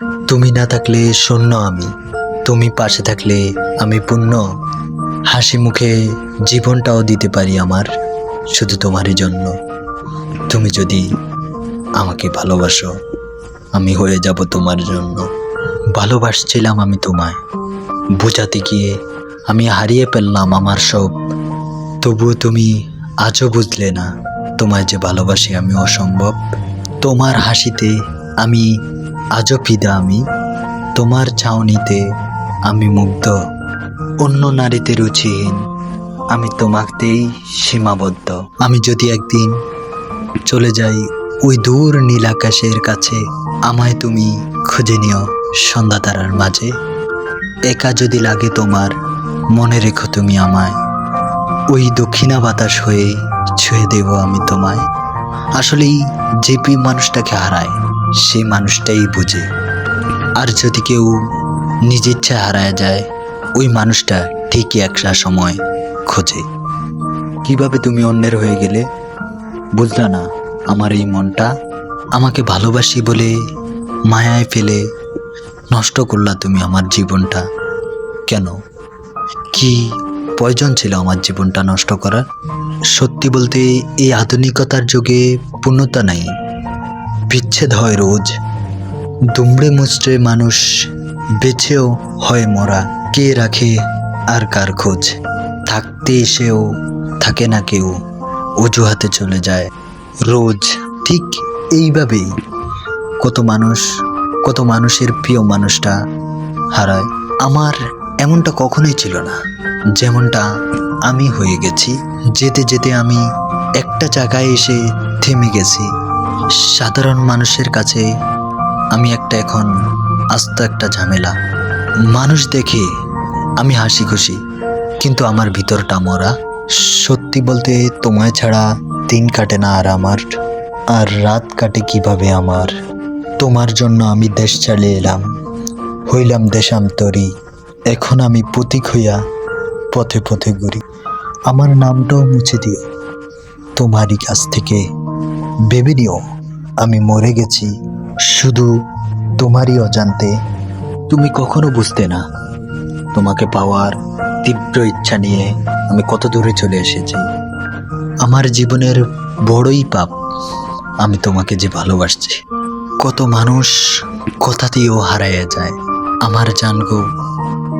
তুমি না থাকলে শূন্য আমি, তুমি পাশে থাকলে আমি পূর্ণ। হাসি মুখে জীবনটাও দিতে পারি আমার, শুধু তোমারই জন্য। তুমি যদি আমাকে ভালোবাসো, আমি হয়ে যাব তোমার জন্য। ভালোবাসছিলাম আমি তোমায়, বোঝাতে গিয়ে আমি হারিয়ে ফেললাম আমার সব। তবুও তুমি আজও বুঝলে না, তোমায় যে ভালোবাসি আমি অসম্ভব। তোমার হাসিতে আমি আজও ফিদা, আমি তোমার চাউনিতে আমি মুগ্ধ। অন্য নারীতে রুচিহীন, আমি তোমাকেই সীমাবদ্ধ। আমি যদি একদিন চলে যাই ওই দূর নীল আকাশের কাছে, আমায় তুমি খুঁজে নিও সন্ধ্যা তারার মাঝে। একা যদি লাগে তোমার, মনে রেখো তুমি আমায়। ওই দক্ষিণা বাতাস হয়ে ছুঁয়ে দেব আমি তোমায়। আসলেই যে মানুষটাকে হারায়, সেই মানুষটাই বুঝে। আর যদি কেউ নিজের ইচ্ছায় হারায় যায়, ওই মানুষটা ঠিকই একটা সময় খোঁজে। কিভাবে তুমি অন্যের হয়ে গেলে, বুঝলা না আমার এই মনটা? আমাকে ভালোবাসি বলে মায়ায় ফেলে নষ্ট করলা তুমি আমার জীবনটা। কেন? কি প্রয়োজন ছিল আমার জীবনটা নষ্ট করার? সত্যি বলতে এই আধুনিকতার যুগে পূর্ণতা নাই, বিচ্ছেদ হয় রোজ। দুমড়ে মুচড়ে মানুষ বেঁচেও হয় মরা। কে রাখে আর কার খোঁজ? থাকতে এসেও থাকে না কেউ, অজুহাতে চলে যায় রোজ। ঠিক এইভাবেই কত মানুষের প্রিয় মানুষটা হারায়। আমার এমনটা কখনোই ছিল না যেমনটা আমি হয়ে গেছি। যেতে যেতে আমি একটা জায়গায় এসে থেমে গেছি। সাধারণ মানুষের কাছে আমি এখন আস্ত একটা ঝামেলা। মানুষ দেখে আমি হাসি খুশি, কিন্তু আমার ভিতরটা মরা। সত্যি বলতে তোমায় ছাড়া দিন কাটে না আর আমার, আর রাত কাটে কিভাবে আমার। তোমার জন্য আমি দেশ চালিয়ে এলাম, হইলাম দেশান্তরী। এখন আমি প্রতীক হইয়া পথে পথে ঘুরি। আমার নামটাও মুছে দিও তোমারই কাছ থেকে। ভেবে নিও আমি মরে গেছি শুধু তোমারই অজান্তে। তুমি কখনো বুঝতে না, তোমাকে পাওয়ার তীব্র ইচ্ছা নিয়ে আমি কত দূরে চলে এসেছি। আমার জীবনের বড়ই পাপ আমি তোমাকে যে ভালোবাসছি। কত মানুষ কথাতেও হারাইয়া যায়। আমার জান গো,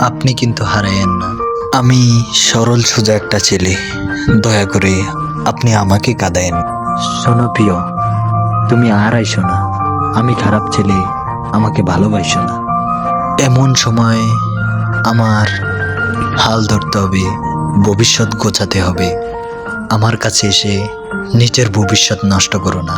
আপনি কিন্তু হারাইয়েন না। আমি সরল সোজা একটা ছেলে, দয়া করে আপনি আমাকে কাঁদায়েন। শোনো প্রিয়, তুমি হারাইছো না, আমি খারাপ ছেলে, আমাকে ভালোবাসো না। এমন সময় আমার হাল ধরতে হবে, ভবিষ্যৎ গোছাতে হবে। আমার কাছে এসে নিজের ভবিষ্যৎ নষ্ট করো না।